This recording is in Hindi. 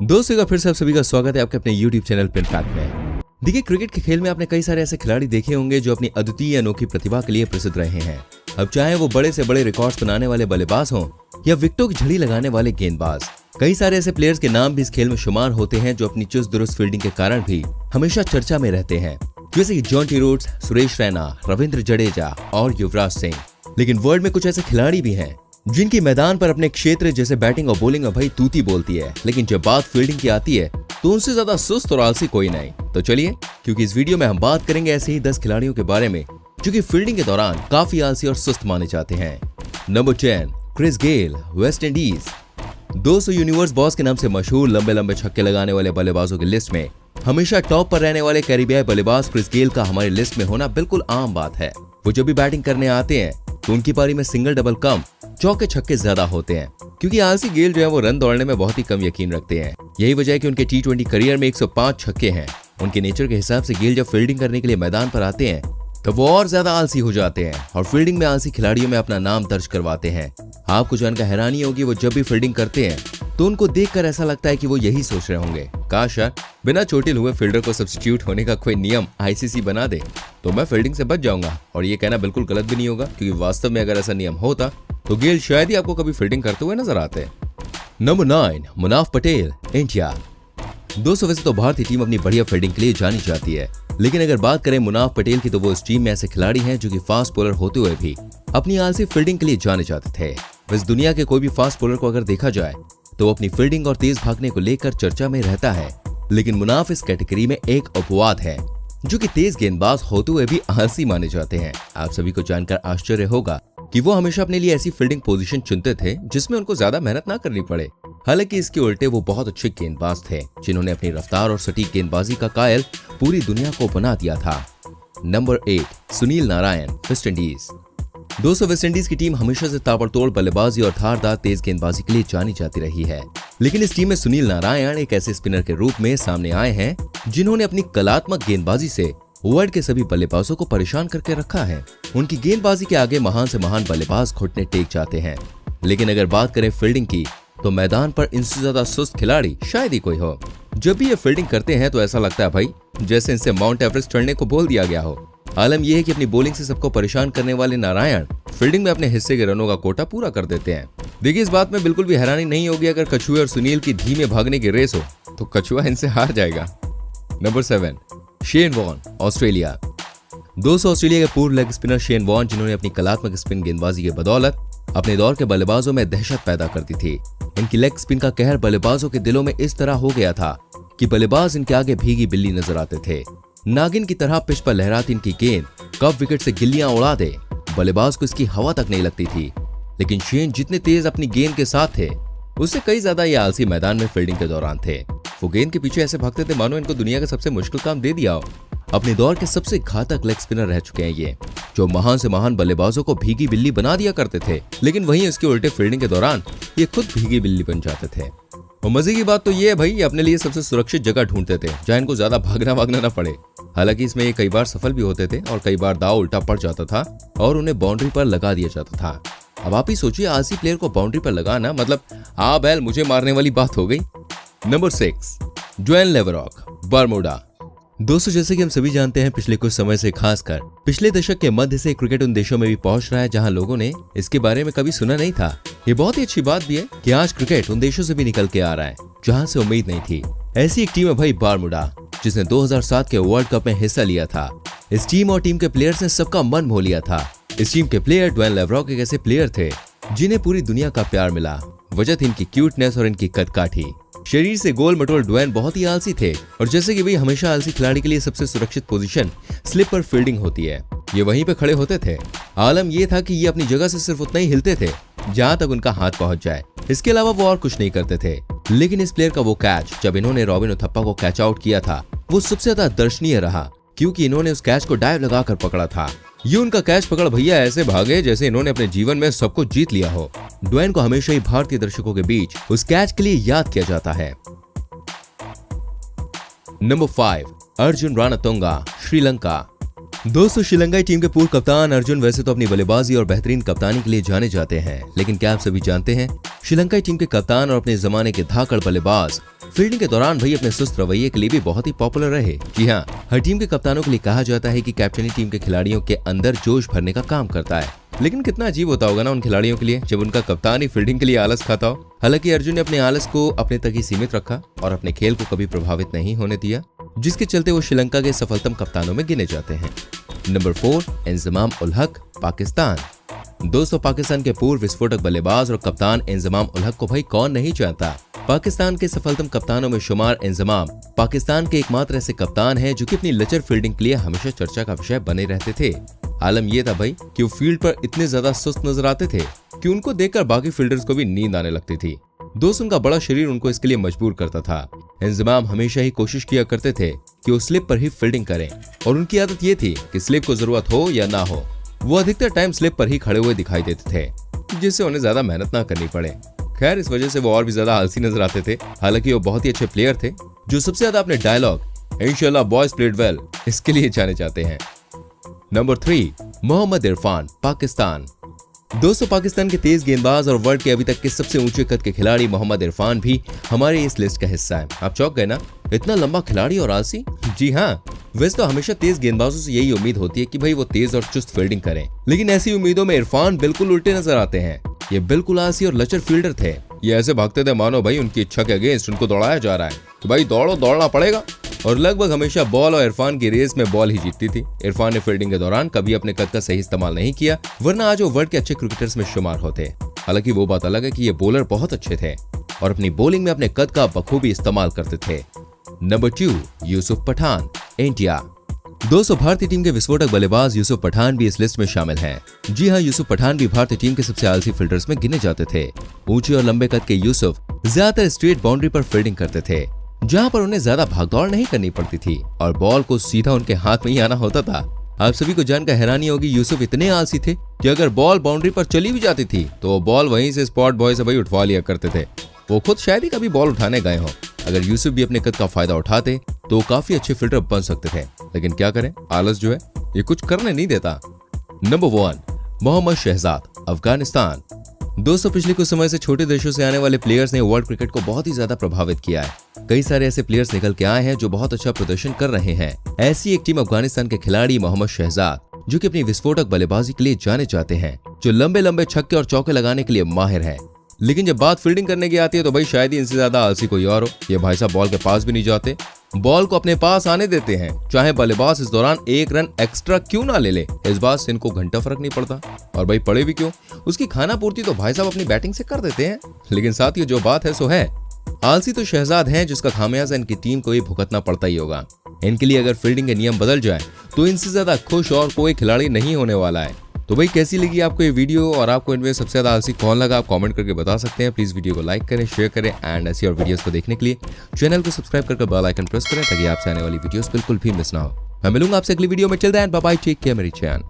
दोस्तों का फिर से आप सभी का स्वागत है आपके अपने YouTube चैनल पिन फैक्ट में। देखिए, क्रिकेट के खेल में आपने कई सारे ऐसे खिलाड़ी देखे होंगे जो अपनी अद्वितीय अनोखी प्रतिभा के लिए प्रसिद्ध रहे हैं। अब चाहे वो बड़े से बड़े रिकॉर्ड्स बनाने वाले बल्लेबाज हों या विकेटों की झड़ी लगाने वाले गेंदबाज, कई सारे ऐसे प्लेयर्स के नाम भी इस खेल में शुमार होते हैं जो अपनी चुस्त दुरुस्त फील्डिंग के कारण भी हमेशा चर्चा में रहते हैं, जैसे कि जॉन्टी रूट्स, सुरेश रैना, रविंद्र जडेजा और युवराज सिंह। लेकिन वर्ल्ड में कुछ ऐसे खिलाड़ी भी हैं जिनकी मैदान पर अपने क्षेत्र जैसे बैटिंग और बॉलिंग में भाई तूती बोलती है, लेकिन जब बात फील्डिंग की आती है तो उनसे ज्यादा सुस्त और आलसी कोई नहीं। तो चलिए, क्योंकि इस वीडियो में हम बात करेंगे ऐसे ही 10 खिलाड़ियों के बारे में जो कि फील्डिंग के दौरान काफी आलसी और सुस्त माने जाते हैं। Number 10, Chris Gayle, West Indies. दोस्तों, यूनिवर्स बॉस के नाम से मशहूर लंबे लंबे छक्के लगाने वाले बल्लेबाजों की लिस्ट में हमेशा टॉप पर रहने वाले कैरिबियाई बल्लेबाज क्रिस गेल का हमारी लिस्ट में होना बिल्कुल आम बात है। वो जब भी बैटिंग करने आते हैं तो उनकी पारी में सिंगल डबल कम चौके छक्के ज्यादा होते हैं, क्योंकि आलसी गेल जो है वो रन दौड़ने में बहुत ही कम यकीन रखते हैं। यही वजह है कि उनके T20 करियर में 105 छक्के हैं। उनके नेचर के हिसाब से गेल जब फील्डिंग करने के लिए मैदान पर आते हैं तो वो और ज्यादा आलसी हो जाते हैं और फील्डिंग में आलसी खिलाड़ियों में अपना नाम दर्ज करवाते हैं। आपको जानकर हैरानी होगी, वो जब भी फील्डिंग करते हैं तो उनको देखकर ऐसा लगता है कि वो यही सोच रहे होंगे, काश यार बिना चोटिल हुए फील्डर को सब्स्टिट्यूट होने का कोई नियम ICC बना दे तो मैं फील्डिंग से बच जाऊंगा। और ये कहना बिल्कुल गलत भी नहीं होगा, क्योंकि वास्तव में अगर ऐसा नियम होता तो गेल शायद ही आपको कभी फील्डिंग करते हुए नजर आते। Number 9, Munaf Patel, India. दोस्तों, वैसे तो भारतीय टीम अपनी बढ़िया फील्डिंग के लिए जानी जाती है, लेकिन अगर बात करें मुनाफ पटेल की तो वो इस टीम में ऐसे खिलाड़ी हैं जो कि फास्ट बॉलर होते हुए भी अपनी आलसी फील्डिंग के लिए जाने जाते थे। वैसे दुनिया के कोई भी फास्ट बॉलर को अगर देखा जाए तो वो अपनी फील्डिंग और तेज भागने को लेकर चर्चा में रहता है, लेकिन मुनाफ इस कैटेगरी में एक अपवाद है जो कि तेज गेंदबाज होते हुए भी आलसी माने जाते हैं। आप सभी को जानकर आश्चर्य होगा कि वो हमेशा अपने लिए ऐसी फील्डिंग पोजीशन चुनते थे जिसमें उनको ज्यादा मेहनत ना करनी पड़े। हालांकि इसके उल्टे वो बहुत अच्छे गेंदबाज थे जिन्होंने अपनी रफ्तार और सटीक गेंदबाजी का कायल पूरी दुनिया को बना दिया था। Number 8, Sunil Narayan, waste Indies. दोस्तों, वेस्ट इंडीज की टीम हमेशा से ताबड़तोड़ बल्लेबाजी और धारदार तेज गेंदबाजी के लिए जानी जाती रही है, लेकिन इस टीम में सुनील नारायण एक ऐसे स्पिनर के रूप में सामने आए हैं जिन्होंने अपनी कलात्मक गेंदबाजी से वर्ल्ड के सभी बल्लेबाजों को परेशान करके रखा है। उनकी गेंदबाजी के आगे महान से महान बल्लेबाज घुटने टेक जाते हैं, लेकिन अगर बात करें फील्डिंग की तो मैदान पर इनसे ज्यादा सुस्त खिलाड़ी शायद ही कोई हो। जब भी ये फील्डिंग करते हैं तो ऐसा लगता है भाई जैसे इनसे माउंट एवरेस्ट चढ़ने को बोल दिया गया हो। आलम यह है कि अपनी बॉलिंग से सबको परेशान करने वाले नारायण फील्डिंग में अपने हिस्से के रनों का कोटा पूरा कर देते हैं। देखिए, इस बात में बिल्कुल भी हैरानी नहीं होगी अगर कछुए और सुनील की धीमे भागने की रेस हो तो कछुआ इनसे हार जाएगा। Number 7, Shane Warne, Australia. दोस्तों, ऑस्ट्रेलिया के पूर्व लेग स्पिनर शेन वॉर्न जिन्होंने अपनी कलात्मक स्पिन गेंदबाजी के बदौलत अपने दौर के बल्लेबाजों में दहशत पैदा करती थी। इनकी लेग स्पिन का कहर बल्लेबाजों के दिलों में इस तरह हो गया था कि बल्लेबाज इनके आगे भीगी बिल्ली नजर आते थे। नागिन की तरह पिच पर लहराती इनकी गेंद कब विकेट से गिल्लियां उड़ा दे, बल्लेबाज को इसकी हवा तक नहीं लगती थी। लेकिन शेन जितने तेज अपनी गेंद के साथ थे उससे कई ज्यादा ये आलसी मैदान में फील्डिंग के दौरान थे। वो गेंद के पीछे ऐसे भागते थे मानो इनको दुनिया का सबसे मुश्किल काम दे दिया हो। अपने दौर के सबसे घातक लेग स्पिनर रह चुके हैं ये, जो महान से महान बल्लेबाजों को भीगी बिल्ली बना दिया करते थे, लेकिन वहीं इसके उल्टे फील्डिंग के दौरान ये खुद भीगी बिल्ली बन जाते थे। और मजे की बात तो ये है भाई, ये अपने लिए सबसे सुरक्षित जगह ढूंढते थे जहां इनको ज्यादा भागना न पड़े। हालांकि इसमें ये कई बार सफल भी होते थे और कई बार दाव उल्टा पड़ जाता था और उन्हें बाउंड्री पर लगा दिया जाता था। अब आप ही सोचिए, आलसी प्लेयर को बाउंड्री पर लगाना मतलब आ बैल मुझे मारने वाली बात हो गई। Number 6, Dwayne Leverock, Bermuda. दोस्तों, जैसे कि हम सभी जानते हैं, पिछले कुछ समय से खासकर पिछले दशक के मध्य से क्रिकेट उन देशों में भी पहुंच रहा है जहां लोगों ने इसके बारे में कभी सुना नहीं था। ये बहुत ही अच्छी बात भी है कि आज क्रिकेट उन देशों से भी निकल के आ रहा है जहां से उम्मीद नहीं थी। ऐसी एक टीम है भाई बर्मुडा, जिसने 2007 के वर्ल्ड कप में हिस्सा लिया था। इस टीम और टीम के प्लेयर्स ने सबका मन मोह लिया था। इस टीम के प्लेयर ड्वेन लेवरॉक एक ऐसे प्लेयर थे जिन्हें पूरी दुनिया का प्यार मिला। वजह थी इनकी क्यूटनेस और इनकी कदकाठी। शरीर से गोल मटोल ड्वेन बहुत ही आलसी थे, और जैसे कि भाई हमेशा आलसी खिलाड़ी के लिए सबसे सुरक्षित पोजीशन स्लिप पर फील्डिंग होती है, ये वहीं पे खड़े होते थे। आलम ये था कि ये अपनी जगह से सिर्फ उतना ही हिलते थे जहां तक उनका हाथ पहुंच जाए, इसके अलावा वो और कुछ नहीं करते थे। लेकिन इस प्लेयर का वो कैच जब इन्होंने रॉबिन उथप्पा को कैच आउट किया था वो सबसे ज्यादा दर्शनीय रहा, क्योंकि इन्होंने उस कैच को डाइव लगाकर पकड़ा था। ये उनका कैच पकड़ भैया ऐसे भागे जैसे इन्होंने अपने जीवन में सब कुछ जीत लिया हो। ड्वेन को हमेशा ही भारतीय दर्शकों के बीच उस कैच के लिए याद किया जाता है। नंबर 5, अर्जुन रानातुंगा, श्रीलंका। दोस्तों, श्रीलंकाई टीम के पूर्व कप्तान अर्जुन वैसे तो अपनी बल्लेबाजी और बेहतरीन कप्तानी के लिए जाने जाते हैं, लेकिन क्या आप सभी जानते हैं श्रीलंकाई टीम के कप्तान और अपने जमाने के धाकड़ बल्लेबाज फील्डिंग के दौरान भाई अपने सुस्त रवैये के लिए भी बहुत ही पॉपुलर रहे। जी हाँ, हर टीम के कप्तानों के लिए कहा जाता है कि कैप्टनी टीम के खिलाड़ियों के अंदर जोश भरने का काम करता है। लेकिन कितना अजीब होता होगा ना उन खिलाड़ियों के लिए जब उनका कप्तान ही फील्डिंग के लिए आलस खाता हो। हालांकि अर्जुन ने अपने आलस को अपने तक ही सीमित रखा और अपने खेल को कभी प्रभावित नहीं होने दिया, जिसके चलते वो श्रीलंका के सफलतम कप्तानों में गिने जाते हैं। नंबर 4, इंजमाम उल हक, पाकिस्तान। दोस्तों, पाकिस्तान के पूर्व विस्फोटक बल्लेबाज और कप्तान इंजमाम उल हक को भाई कौन नहीं जानता। पाकिस्तान के सफलतम कप्तानों में शुमार इंजमाम पाकिस्तान के एकमात्र ऐसे कप्तान हैं जो कि अपनी लचर फील्डिंग के लिए हमेशा चर्चा का विषय बने रहते थे। आलम यह था भाई कि वो फील्ड पर इतने ज्यादा सुस्त नजर आते थे कि उनको देखकर बाकी फील्डर्स को भी नींद आने लगती थी। दोस्त, उनका बड़ा शरीर उनको इसके लिए मजबूर करता था। इंजमाम हमेशा ही कोशिश किया करते थे कि वो स्लिप पर ही फील्डिंग करें और उनकी आदत ये थी कि स्लिप को जरूरत हो या ना हो, वो अधिकतर टाइम स्लिप पर ही खड़े हुए दिखाई देते थे, जिससे उन्हें ज्यादा मेहनत ना करनी पड़े। खैर, इस वजह से वो और भी ज्यादा आलसी नजर आते थे। हालांकि वो बहुत ही अच्छे प्लेयर थे जो सबसे ज्यादा अपने डायलॉग इंशाल्लाह बॉयज प्लेड वेल इसके लिए जाने जाते हैं। नंबर 3, मोहम्मद इरफान, पाकिस्तान। दोस्तों, पाकिस्तान के तेज गेंदबाज और वर्ल्ड के अभी तक के सबसे ऊंचे कद के खिलाड़ी मोहम्मद इरफान भी हमारे इस लिस्ट का हिस्सा है। आप चौंक गए ना, इतना लंबा खिलाड़ी और आलसी? जी हाँ, वैसे तो हमेशा तेज गेंदबाजों से यही उम्मीद होती है कि भाई वो तेज और चुस्त फील्डिंग करें, लेकिन ऐसी उम्मीदों में इरफान बिल्कुल उल्टे नजर आते हैं। ये बिल्कुल आलसी और लचर फील्डर थे। ये ऐसे भागते थे मानो भाई उनकी इच्छा के अगेंस्ट उनको दौड़ाया जा रहा है कि भाई दौड़ो, दौड़ना पड़ेगा। और लगभग हमेशा बॉल और इरफान की रेस में बॉल ही जीतती थी। इरफान ने फील्डिंग के दौरान कभी अपने कद का सही इस्तेमाल नहीं किया, वरना आज वो वर्ल्ड के अच्छे क्रिकेटर्स में शुमार होते। हालांकि वो बात अलग है कि ये बॉलर बहुत अच्छे थे और अपनी बॉलिंग में अपने कद का बखूबी इस्तेमाल करते थे। Number 2, Yusuf Pathan, India. दोस्तों, भारतीय टीम के विस्फोटक बल्लेबाज यूसुफ पठान भी इस लिस्ट में शामिल हैं। जी हाँ, यूसुफ पठान भी भारतीय टीम के सबसे आलसी फील्डर्स में गिने जाते थे। ऊंचे और लंबे कद के यूसुफ ज्यादातर स्ट्रेट बाउंड्री पर फील्डिंग करते थे, जहां पर उन्हें ज्यादा भागदौड़ नहीं करनी पड़ती थी और बॉल को सीधा उनके हाथ में ही आना होता था। आप सभी को जानकर हैरानी होगी, यूसुफ इतने आलसी थे कि अगर बॉल बाउंड्री पर चली भी जाती थी तो वो बॉल वहीं से स्पॉट बॉय से भाई उठवा लिया करते थे। वो खुद शायद ही कभी बॉल उठाने गए हों। अगर यूसुफ भी अपने कद का फायदा उठाते तो वो काफी अच्छे फील्डर बन सकते थे, लेकिन क्या करें, आलस जो है ये कुछ करने नहीं देता। नंबर 1, मोहम्मद शहजाद, अफगानिस्तान। दोस्तों, पिछले कुछ समय से छोटे देशों से आने वाले प्लेयर्स ने वर्ल्ड क्रिकेट को बहुत ही ज्यादा प्रभावित किया है। कई सारे ऐसे प्लेयर्स निकल के आए हैं जो बहुत अच्छा प्रदर्शन कर रहे हैं। ऐसी एक टीम अफगानिस्तान के खिलाड़ी मोहम्मद शहजाद, जो कि अपनी विस्फोटक बल्लेबाजी के लिए जाने जाते हैं, जो लंबे लंबे छक्के और चौके लगाने के लिए माहिर है। लेकिन जब बात फील्डिंग करने की आती है तो भाई शायद ही इनसे ज्यादा आलसी कोई और हो। ये भाई साहब बॉल के पास भी नहीं जाते, बॉल को अपने पास आने देते हैं, चाहे बल्लेबाज इस दौरान 1 रन एक्स्ट्रा क्यों ना ले ले, इस बात से इनको घंटा फर्क नहीं पड़ता। और भाई पड़े भी क्यों, उसकी खाना पूर्ति तो भाई साहब अपनी बैटिंग से कर देते हैं। लेकिन साथ ही जो बात है सो है, आलसी तो शहजाद हैं जिसका खामियाजा इनकी टीम को ही भुगतना पड़ता ही होगा। इनके लिए अगर फील्डिंग के नियम बदल जाए तो इनसे ज्यादा खुश और कोई खिलाड़ी नहीं होने वाला है। तो भाई कैसी लगी आपको ये वीडियो और आपको इनमें सबसे ज्यादा आलसी कौन लगा, आप कमेंट करके बता सकते हैं। प्लीज वीडियो को लाइक करें, शेयर करें एंड ऐसी और वीडियोस को देखने के लिए चैनल को सब्सक्राइब करके बेल आइकन प्रेस करें ताकि आपसे आने वाली वीडियोस बिल्कुल भी मिस ना हो। मैं मिलूंगा आपसे अगली वीडियो में। Till then bye bye, take care मेरी चैन।